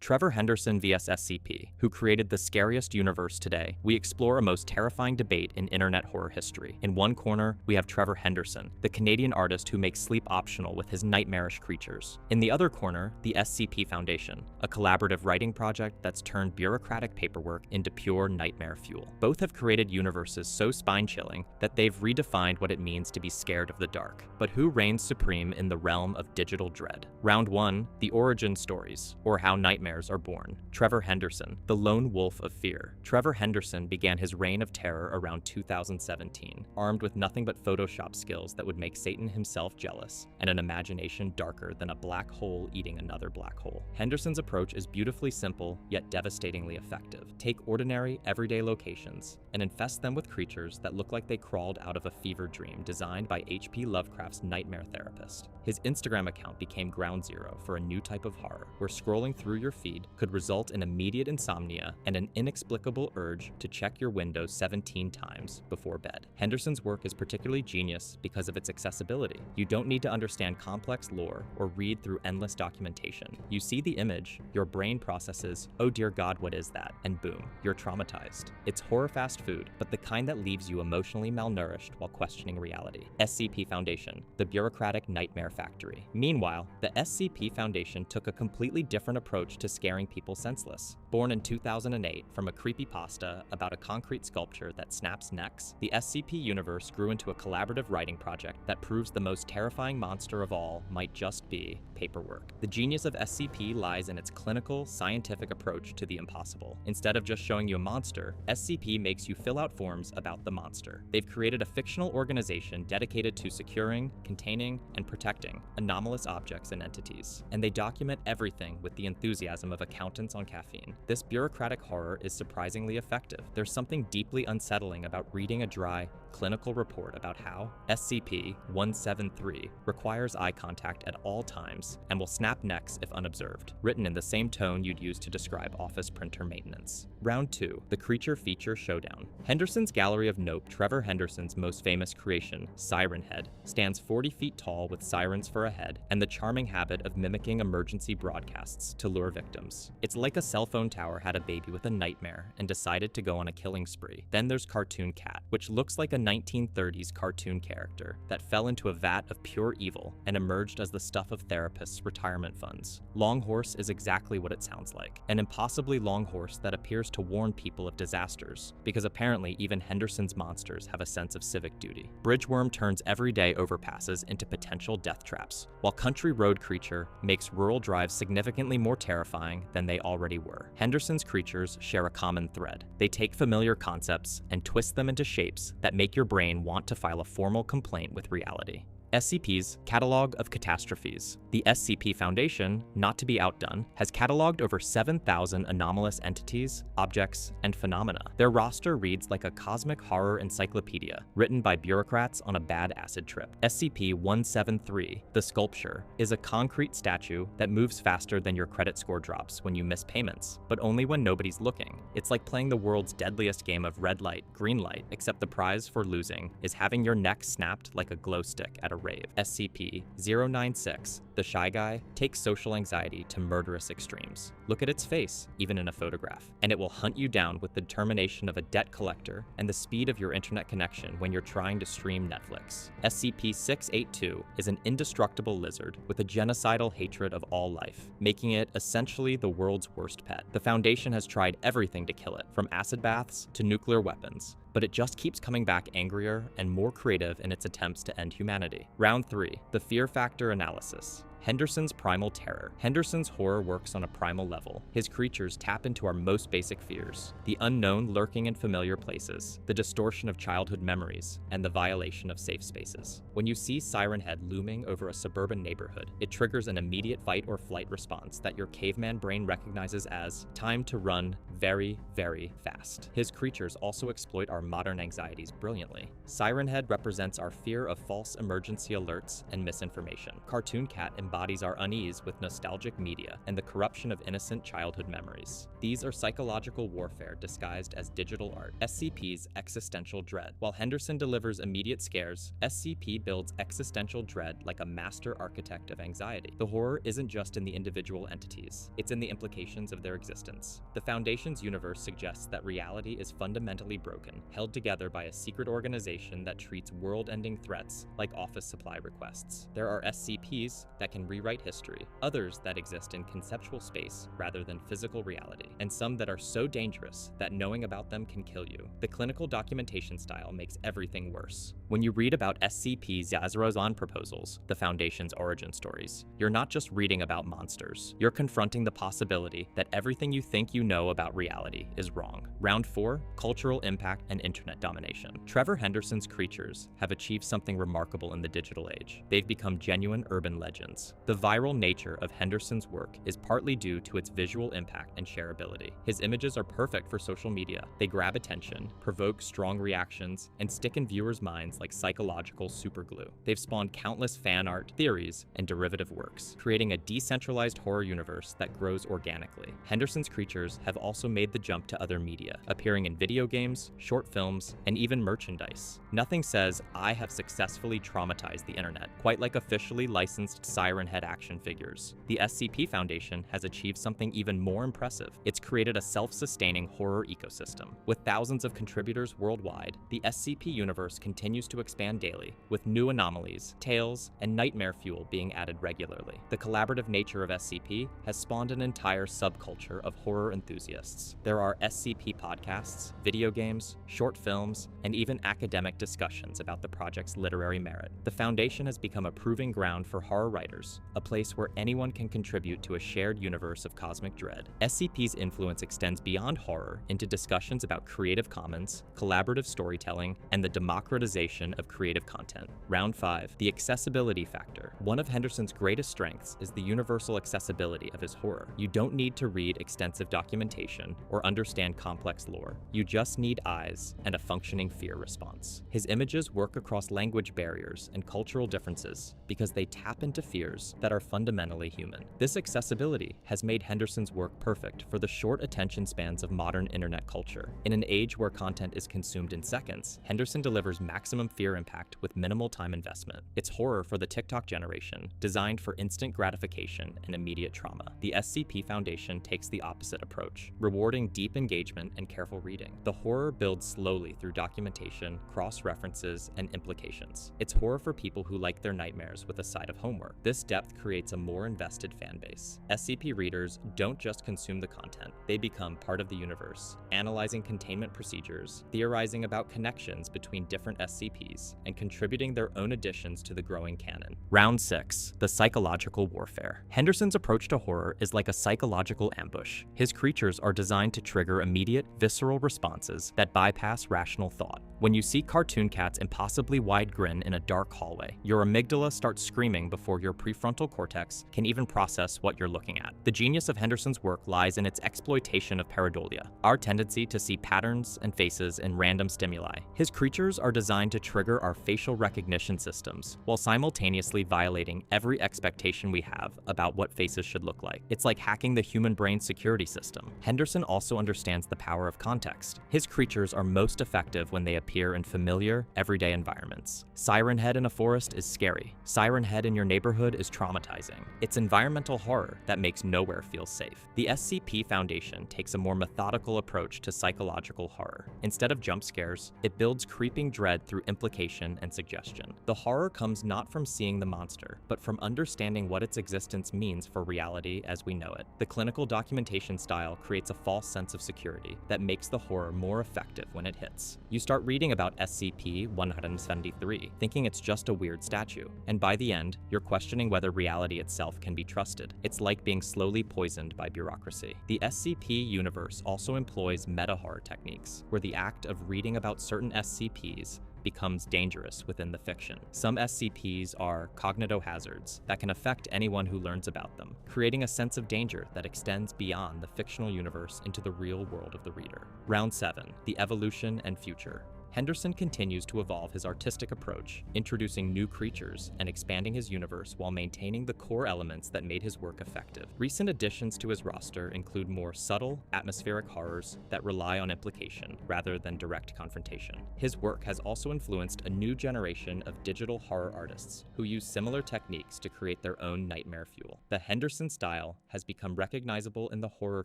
Trevor Henderson vs SCP, who created the scariest universe today. We explore a most terrifying debate in internet horror history. In one corner, we have Trevor Henderson, the Canadian artist who makes sleep optional with his nightmarish creatures. In the other corner, the SCP Foundation, a collaborative writing project that's turned bureaucratic paperwork into pure nightmare fuel. Both have created universes so spine-chilling that they've redefined what it means to be scared of the dark. But who reigns supreme in the realm of digital dread? Round 1, the origin stories, or how nightmares are born. Trevor Henderson, the lone wolf of fear. Trevor Henderson began his reign of terror around 2017, armed with nothing but Photoshop skills that would make Satan himself jealous, and an imagination darker than a black hole eating another black hole. Henderson's approach is beautifully simple, yet devastatingly effective. Take ordinary, everyday locations and infest them with creatures that look like they crawled out of a fever dream designed by H.P. Lovecraft's nightmare therapist. His Instagram account became ground zero for a new type of horror, where scrolling through your feed could result in immediate insomnia and an inexplicable urge to check your windows 17 times before bed. Henderson's work is particularly genius because of its accessibility. You don't need to understand complex lore or read through endless documentation. You see the image, your brain processes, "Oh dear God, what is that?" and boom, you're traumatized. It's horror fast food, but the kind that leaves you emotionally malnourished while questioning reality. SCP Foundation, the bureaucratic nightmare factory. Meanwhile, the SCP Foundation took a completely different approach to scaring people senseless. Born in 2008 from a creepypasta about a concrete sculpture that snaps necks, the SCP universe grew into a collaborative writing project that proves the most terrifying monster of all might just be paperwork. The genius of SCP lies in its clinical, scientific approach to the impossible. Instead of just showing you a monster, SCP makes you fill out forms about the monster. They've created a fictional organization dedicated to securing, containing, and protecting anomalous objects and entities. And they document everything with the enthusiasm of accountants on caffeine. This bureaucratic horror is surprisingly effective. There's something deeply unsettling about reading a dry, clinical report about how SCP-173 requires eye contact at all times and will snap necks if unobserved, written in the same tone you'd use to describe office printer maintenance. Round 2, the creature feature showdown. Henderson's gallery of nope. Trevor Henderson's most famous creation, Siren Head, stands 40 feet tall with sirens for a head and the charming habit of mimicking emergency broadcasts to lure victims. It's like a cell phone tower had a baby with a nightmare and decided to go on a killing spree. Then there's Cartoon Cat, which looks like a 1930s cartoon character that fell into a vat of pure evil and emerged as the stuff of therapists' retirement funds. Long Horse is exactly what it sounds like, an impossibly long horse that appears to warn people of disasters, because apparently even Henderson's monsters have a sense of civic duty. Bridgeworm turns everyday overpasses into potential death traps, while Country Road Creature makes rural drives significantly more terrifying than they already were. Henderson's creatures share a common thread. They take familiar concepts and twist them into shapes that make your brain want to file a formal complaint with reality. SCP's Catalog of Catastrophes. The SCP Foundation, not to be outdone, has cataloged over 7,000 anomalous entities, objects, and phenomena. Their roster reads like a cosmic horror encyclopedia, written by bureaucrats on a bad acid trip. SCP-173, the sculpture, is a concrete statue that moves faster than your credit score drops when you miss payments, but only when nobody's looking. It's like playing the world's deadliest game of red light, green light, except the prize for losing is having your neck snapped like a glow stick at a rave. SCP-096, the Shy Guy, takes social anxiety to murderous extremes. Look at its face, even in a photograph, and it will hunt you down with the determination of a debt collector and the speed of your internet connection when you're trying to stream Netflix. SCP-682 is an indestructible lizard with a genocidal hatred of all life, making it essentially the world's worst pet. The Foundation has tried everything to kill it, from acid baths to nuclear weapons, but it just keeps coming back angrier and more creative in its attempts to end humanity. Round 3, the Fear Factor Analysis. Henderson's Primal Terror. Henderson's horror works on a primal level. His creatures tap into our most basic fears, the unknown lurking in familiar places, the distortion of childhood memories, and the violation of safe spaces. When you see Siren Head looming over a suburban neighborhood, it triggers an immediate fight or flight response that your caveman brain recognizes as time to run very, very fast. His creatures also exploit our modern anxieties brilliantly. Siren Head represents our fear of false emergency alerts and misinformation. Cartoon Cat embodies embodies our unease with nostalgic media and the corruption of innocent childhood memories. These are psychological warfare disguised as digital art. SCP's existential dread. While Henderson delivers immediate scares, SCP builds existential dread like a master architect of anxiety. The horror isn't just in the individual entities, it's in the implications of their existence. The Foundation's universe suggests that reality is fundamentally broken, held together by a secret organization that treats world-ending threats like office supply requests. There are SCPs that can rewrite history, others that exist in conceptual space rather than physical reality, and some that are so dangerous that knowing about them can kill you. The clinical documentation style makes everything worse. When you read about SCP Yazrazan proposals, the Foundation's origin stories, you're not just reading about monsters. You're confronting the possibility that everything you think you know about reality is wrong. Round 4, cultural impact and internet domination. Trevor Henderson's creatures have achieved something remarkable in the digital age. They've become genuine urban legends. The viral nature of Henderson's work is partly due to its visual impact and shareability. His images are perfect for social media. They grab attention, provoke strong reactions, and stick in viewers' minds like psychological superglue. They've spawned countless fan art, theories, and derivative works, creating a decentralized horror universe that grows organically. Henderson's creatures have also made the jump to other media, appearing in video games, short films, and even merchandise. Nothing says, "I have successfully traumatized the internet," quite like officially licensed Siren Head action figures. The SCP Foundation has achieved something even more impressive. It's created a self-sustaining horror ecosystem. With thousands of contributors worldwide, the SCP universe continues to expand daily, with new anomalies, tales, and nightmare fuel being added regularly. The collaborative nature of SCP has spawned an entire subculture of horror enthusiasts. There are SCP podcasts, video games, short films, and even academic discussions about the project's literary merit. The Foundation has become a proving ground for horror writers, a place where anyone can contribute to a shared universe of cosmic dread. SCP's influence extends beyond horror into discussions about Creative Commons, collaborative storytelling, and the democratization of creative content. Round 5, the accessibility factor. One of Henderson's greatest strengths is the universal accessibility of his horror. You don't need to read extensive documentation or understand complex lore. You just need eyes and a functioning fear response. His images work across language barriers and cultural differences because they tap into fears that are fundamentally human. This accessibility has made Henderson's work perfect for the short attention spans of modern internet culture. In an age where content is consumed in seconds, Henderson delivers maximum fear impact with minimal time investment. It's horror for the TikTok generation, designed for instant gratification and immediate trauma. The SCP Foundation takes the opposite approach, rewarding deep engagement and careful reading. The horror builds slowly through documentation, cross-references, and implications. It's horror for people who like their nightmares with a side of homework. This depth creates a more invested fan base. SCP readers don't just consume the content, they become part of the universe, analyzing containment procedures, theorizing about connections between different SCPs, and contributing their own additions to the growing canon. Round 6, the psychological warfare. Henderson's approach to horror is like a psychological ambush. His creatures are designed to trigger immediate, visceral responses that bypass rational thought. When you see cartoon cat's impossibly wide grin in a dark hallway, your amygdala starts screaming before your prefrontal cortex can even process what you're looking at. The genius of Henderson's work lies in its exploitation of pareidolia, our tendency to see patterns and faces in random stimuli. His creatures are designed to trigger our facial recognition systems, while simultaneously violating every expectation we have about what faces should look like. It's like hacking the human brain's security system. Henderson also understands the power of context. His creatures are most effective when they appear in familiar, everyday environments. Siren Head in a forest is scary. Siren Head in your neighborhood is traumatizing. It's environmental horror that makes nowhere feel safe. The SCP Foundation takes a more methodical approach to psychological horror. Instead of jump scares, it builds creeping dread through implication and suggestion. The horror comes not from seeing the monster, but from understanding what its existence means for reality as we know it. The clinical documentation style creates a false sense of security that makes the horror more effective when it hits. You start reading about SCP-173, thinking it's just a weird statue, and by the end, you're questioning whether reality itself can be trusted. It's like being slowly poisoned by bureaucracy. The SCP universe also employs meta-horror techniques, where the act of reading about certain SCPs becomes dangerous within the fiction. Some SCPs are cognitohazards that can affect anyone who learns about them, creating a sense of danger that extends beyond the fictional universe into the real world of the reader. Round 7, the evolution and future. Henderson continues to evolve his artistic approach, introducing new creatures and expanding his universe while maintaining the core elements that made his work effective. Recent additions to his roster include more subtle, atmospheric horrors that rely on implication rather than direct confrontation. His work has also influenced a new generation of digital horror artists who use similar techniques to create their own nightmare fuel. The Henderson style has become recognizable in the horror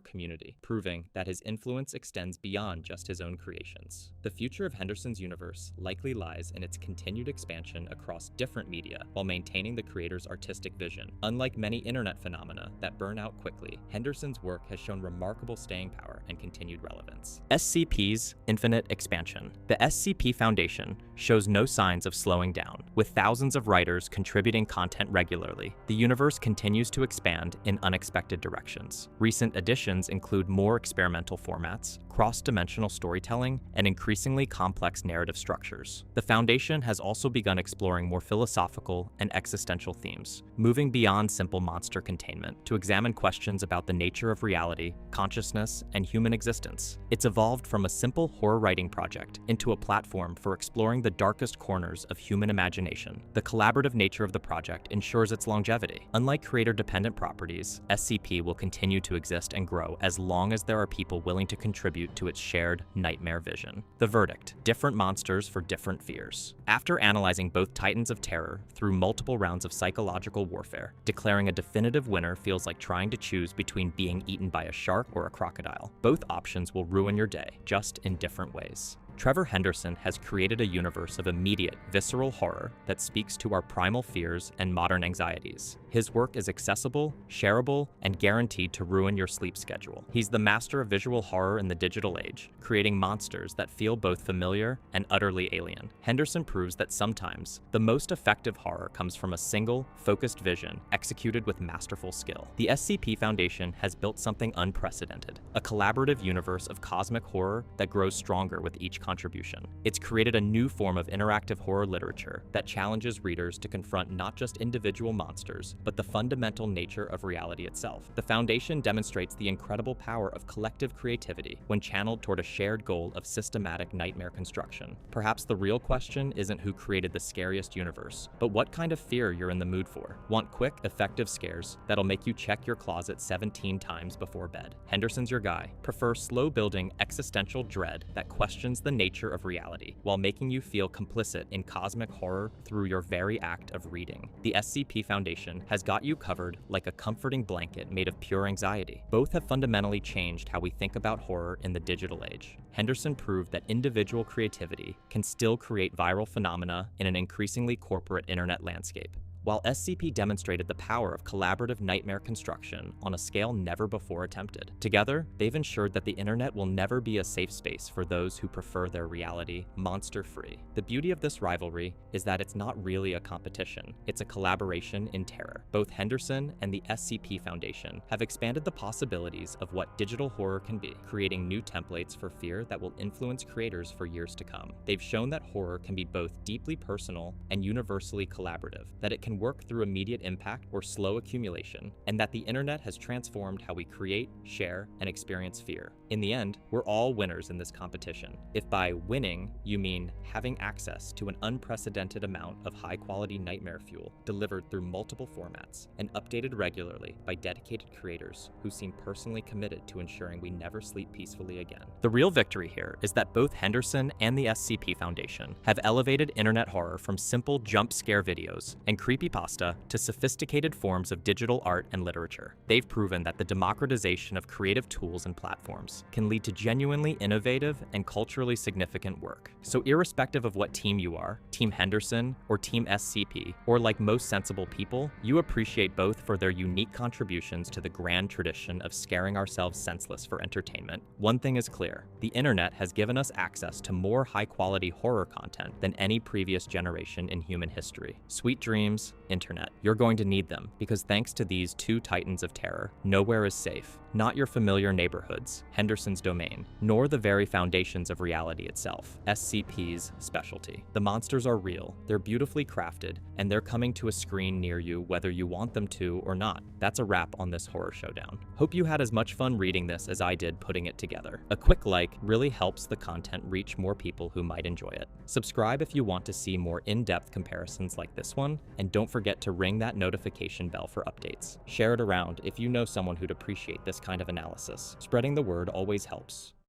community, proving that his influence extends beyond just his own creations. The future of Henderson's universe likely lies in its continued expansion across different media while maintaining the creator's artistic vision. Unlike many internet phenomena that burn out quickly, Henderson's work has shown remarkable staying power and continued relevance. SCP's infinite expansion. The SCP Foundation shows no signs of slowing down. With thousands of writers contributing content regularly, the universe continues to expand in unexpected directions. Recent additions include more experimental formats, cross-dimensional storytelling, and increasingly complex narrative structures. The Foundation has also begun exploring more philosophical and existential themes, moving beyond simple monster containment to examine questions about the nature of reality, consciousness, and human existence. It's evolved from a simple horror writing project into a platform for exploring the darkest corners of human imagination. The collaborative nature of the project ensures its longevity. Unlike creator-dependent properties, SCP will continue to exist and grow as long as there are people willing to contribute to its shared nightmare vision. The verdict: different monsters for different fears. After analyzing both titans of terror through multiple rounds of psychological warfare, declaring a definitive winner feels like trying to choose between being eaten by a shark or a crocodile. Both options will ruin your day, just in different ways. Trevor Henderson has created a universe of immediate, visceral horror that speaks to our primal fears and modern anxieties. His work is accessible, shareable, and guaranteed to ruin your sleep schedule. He's the master of visual horror in the digital age, creating monsters that feel both familiar and utterly alien. Henderson proves that sometimes the most effective horror comes from a single, focused vision executed with masterful skill. The SCP Foundation has built something unprecedented, a collaborative universe of cosmic horror that grows stronger with each contribution. It's created a new form of interactive horror literature that challenges readers to confront not just individual monsters, but the fundamental nature of reality itself. The Foundation demonstrates the incredible power of collective creativity when channeled toward a shared goal of systematic nightmare construction. Perhaps the real question isn't who created the scariest universe, but what kind of fear you're in the mood for. Want quick, effective scares that'll make you check your closet 17 times before bed? Henderson's your guy. Prefer slow-building existential dread that questions the nature of reality while making you feel complicit in cosmic horror through your very act of reading. The SCP Foundation has got you covered like a comforting blanket made of pure anxiety. Both have fundamentally changed how we think about horror in the digital age. Henderson proved that individual creativity can still create viral phenomena in an increasingly corporate internet landscape, while SCP demonstrated the power of collaborative nightmare construction on a scale never before attempted. Together, they've ensured that the internet will never be a safe space for those who prefer their reality monster-free. The beauty of this rivalry is that it's not really a competition, it's a collaboration in terror. Both Henderson and the SCP Foundation have expanded the possibilities of what digital horror can be, creating new templates for fear that will influence creators for years to come. They've shown that horror can be both deeply personal and universally collaborative, that it can work through immediate impact or slow accumulation, and that the internet has transformed how we create, share, and experience fear. In the end, we're all winners in this competition. If by winning, you mean having access to an unprecedented amount of high-quality nightmare fuel delivered through multiple formats and updated regularly by dedicated creators who seem personally committed to ensuring we never sleep peacefully again. The real victory here is that both Henderson and the SCP Foundation have elevated internet horror from simple jump scare videos and creepypasta to sophisticated forms of digital art and literature. They've proven that the democratization of creative tools and platforms can lead to genuinely innovative and culturally significant work. So irrespective of what team you are, Team Henderson or Team SCP, or like most sensible people, you appreciate both for their unique contributions to the grand tradition of scaring ourselves senseless for entertainment. One thing is clear: the internet has given us access to more high-quality horror content than any previous generation in human history. Sweet dreams, words: internet. You're going to need them, because thanks to these two titans of terror, nowhere is safe. Not your familiar neighborhoods, Henderson's domain, nor the very foundations of reality itself, SCP's specialty. The monsters are real, they're beautifully crafted, and they're coming to a screen near you whether you want them to or not. That's a wrap on this horror showdown. Hope you had as much fun reading this as I did putting it together. A quick like really helps the content reach more people who might enjoy it. Subscribe if you want to see more in-depth comparisons like this one, and don't forget to ring that notification bell for updates. Share it around if you know someone who'd appreciate this kind of analysis. Spreading the word always helps.